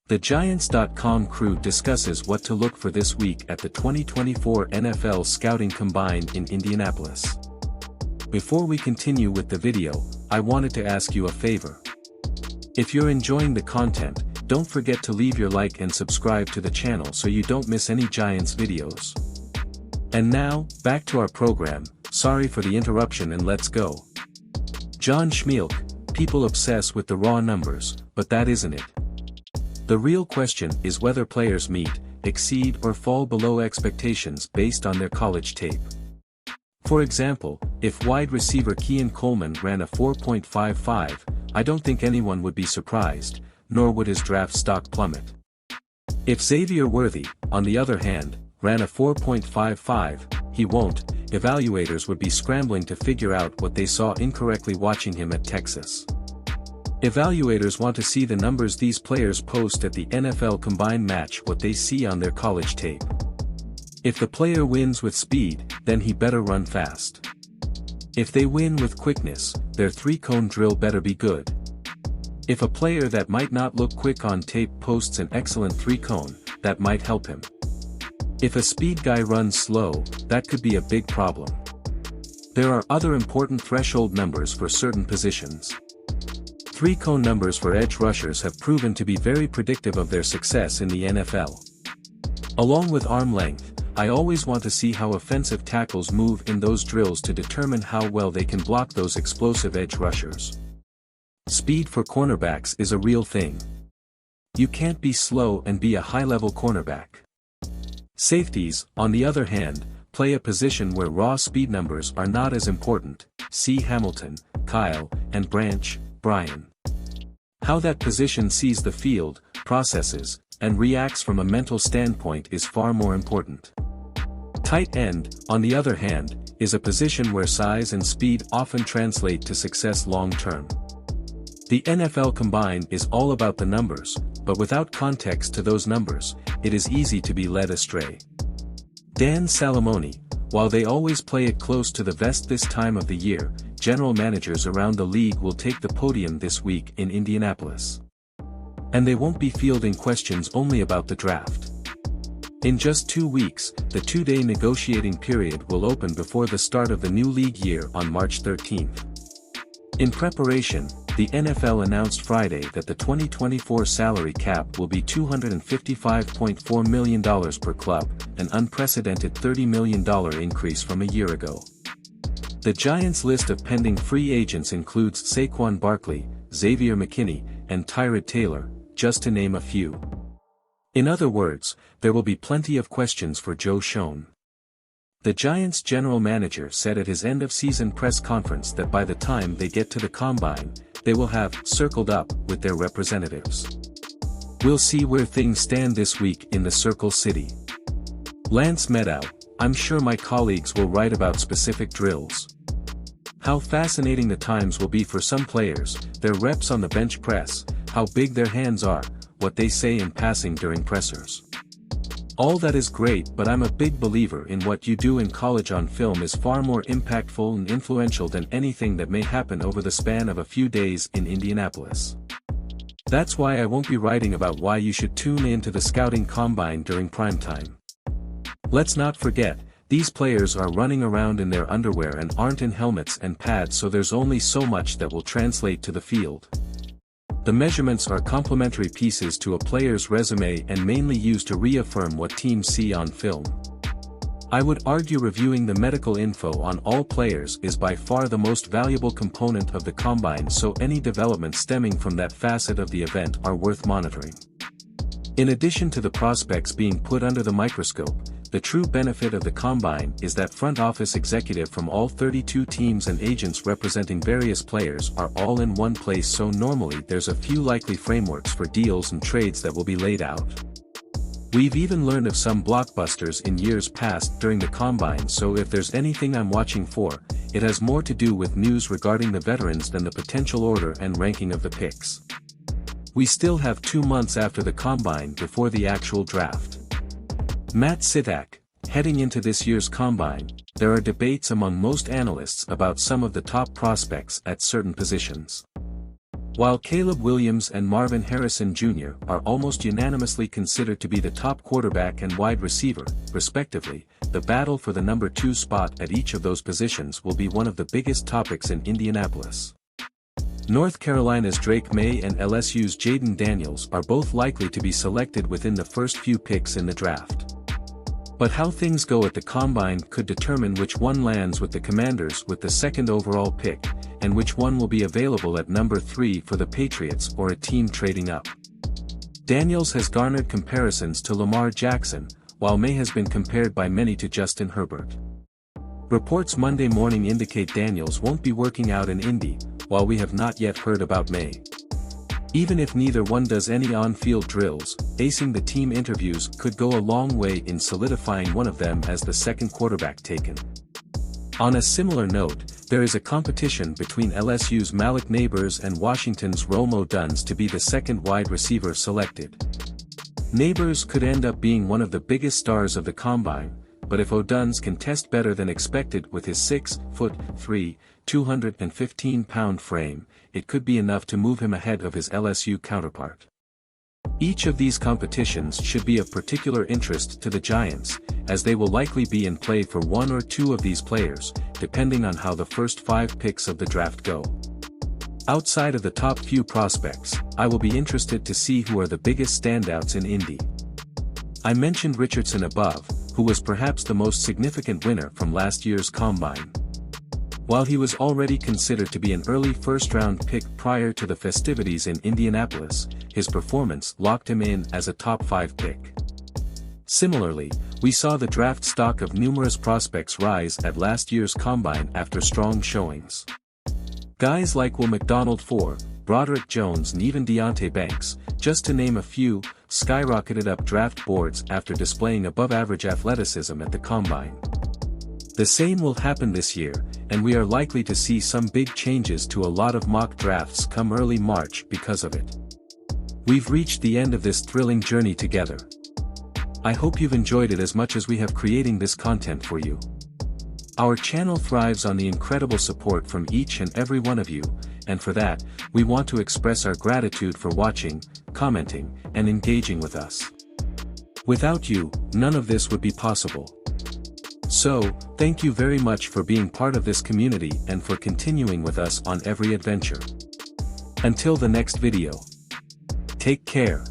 The Giants.com crew discusses what to look for this week at the 2024 NFL Scouting Combine in Indianapolis. Before we continue with the video, I wanted to ask you a favor. If you're enjoying the content, don't forget to leave your like and subscribe to the channel so you don't miss any Giants videos. And now, back to our program. Sorry for the interruption and let's go. John Schmeelk, people obsess with the raw numbers, but that isn't it. The real question is whether players meet, exceed or fall below expectations based on their college tape. For example, if wide receiver Keon Coleman ran a 4.55, I don't think anyone would be surprised, nor would his draft stock plummet. If Xavier Worthy, on the other hand, ran a 4.55, he won't. Evaluators would be scrambling to figure out what they saw incorrectly watching him at Texas. Evaluators want to see the numbers these players post at the NFL Combine match what they see on their college tape. If the player wins with speed, then he better run fast. If they win with quickness, their three-cone drill better be good. If a player that might not look quick on tape posts an excellent three-cone, that might help him. If a speed guy runs slow, that could be a big problem. There are other important threshold numbers for certain positions. Three-cone numbers for edge rushers have proven to be very predictive of their success in the NFL. Along with arm length, I always want to see how offensive tackles move in those drills to determine how well they can block those explosive edge rushers. Speed for cornerbacks is a real thing. You can't be slow and be a high-level cornerback. Safeties, on the other hand, play a position where raw speed numbers are not as important. See Hamilton, Kyle, and Branch, Brian. How that position sees the field, processes, and reacts from a mental standpoint is far more important. Tight end, on the other hand, is a position where size and speed often translate to success long-term. The NFL Combine is all about the numbers, but without context to those numbers, it is easy to be led astray. Dan Salamone, while they always play it close to the vest this time of the year, general managers around the league will take the podium this week in Indianapolis. And they won't be fielding questions only about the draft. In just 2 weeks, the two-day negotiating period will open before the start of the new league year on March 13th. In preparation, the NFL announced Friday that the 2024 salary cap will be $255.4 million per club, an unprecedented $30 million increase from a year ago. The Giants' list of pending free agents includes Saquon Barkley, Xavier McKinney, and Tyrod Taylor, just to name a few. In other words, there will be plenty of questions for Joe Schoen. The Giants' general manager said at his end-of-season press conference that by the time they get to the Combine, they will have circled up with their representatives. We'll see where things stand this week in the Circle City. Lance Medow, I'm sure my colleagues will write about specific drills. How fascinating the times will be for some players, their reps on the bench press, how big their hands are, what they say in passing during pressers. All that is great, but I'm a big believer in what you do in college on film is far more impactful and influential than anything that may happen over the span of a few days in Indianapolis. That's why I won't be writing about why you should tune in to the Scouting Combine during primetime. Let's not forget, these players are running around in their underwear and aren't in helmets and pads, so there's only so much that will translate to the field. The measurements are complementary pieces to a player's resume and mainly used to reaffirm what teams see on film. I would argue reviewing the medical info on all players is by far the most valuable component of the Combine, so any developments stemming from that facet of the event are worth monitoring. In addition to the prospects being put under the microscope, the true benefit of the Combine is that front office executive from all 32 teams and agents representing various players are all in one place, so normally there's a few likely frameworks for deals and trades that will be laid out. We've even learned of some blockbusters in years past during the Combine, so if there's anything I'm watching for, it has more to do with news regarding the veterans than the potential order and ranking of the picks. We still have 2 months after the Combine before the actual draft. Matt Sitak, heading into this year's Combine, there are debates among most analysts about some of the top prospects at certain positions. While Caleb Williams and Marvin Harrison Jr. are almost unanimously considered to be the top quarterback and wide receiver, respectively, the battle for the number 2 spot at each of those positions will be one of the biggest topics in Indianapolis. North Carolina's Drake May and LSU's Jaden Daniels are both likely to be selected within the first few picks in the draft. But how things go at the Combine could determine which one lands with the Commanders with the second overall pick, and which one will be available at number 3 for the Patriots or a team trading up. Daniels has garnered comparisons to Lamar Jackson, while May has been compared by many to Justin Herbert. Reports Monday morning indicate Daniels won't be working out in Indy, while we have not yet heard about May. Even if neither one does any on-field drills, acing the team interviews could go a long way in solidifying one of them as the second quarterback taken. On a similar note, there is a competition between LSU's Malik Neighbors and Washington's Rome Odunze to be the second wide receiver selected. Neighbors could end up being one of the biggest stars of the Combine, but if Odunze can test better than expected with his 6'3", 215-pound frame, it could be enough to move him ahead of his LSU counterpart. Each of these competitions should be of particular interest to the Giants, as they will likely be in play for one or two of these players, depending on how the first 5 picks of the draft go. Outside of the top few prospects, I will be interested to see who are the biggest standouts in Indy. I mentioned Richardson above, who was perhaps the most significant winner from last year's Combine. While he was already considered to be an early first-round pick prior to the festivities in Indianapolis, his performance locked him in as a top 5 pick. Similarly, we saw the draft stock of numerous prospects rise at last year's Combine after strong showings. Guys like Will McDonald IV, Broderick Jones and even Deonte Banks, just to name a few, skyrocketed up draft boards after displaying above-average athleticism at the Combine. The same will happen this year, and we are likely to see some big changes to a lot of mock drafts come early March because of it. We've reached the end of this thrilling journey together. I hope you've enjoyed it as much as we have creating this content for you. Our channel thrives on the incredible support from each and every one of you, and for that, we want to express our gratitude for watching, commenting, and engaging with us. Without you, none of this would be possible. So, thank you very much for being part of this community and for continuing with us on every adventure. Until the next video. Take care.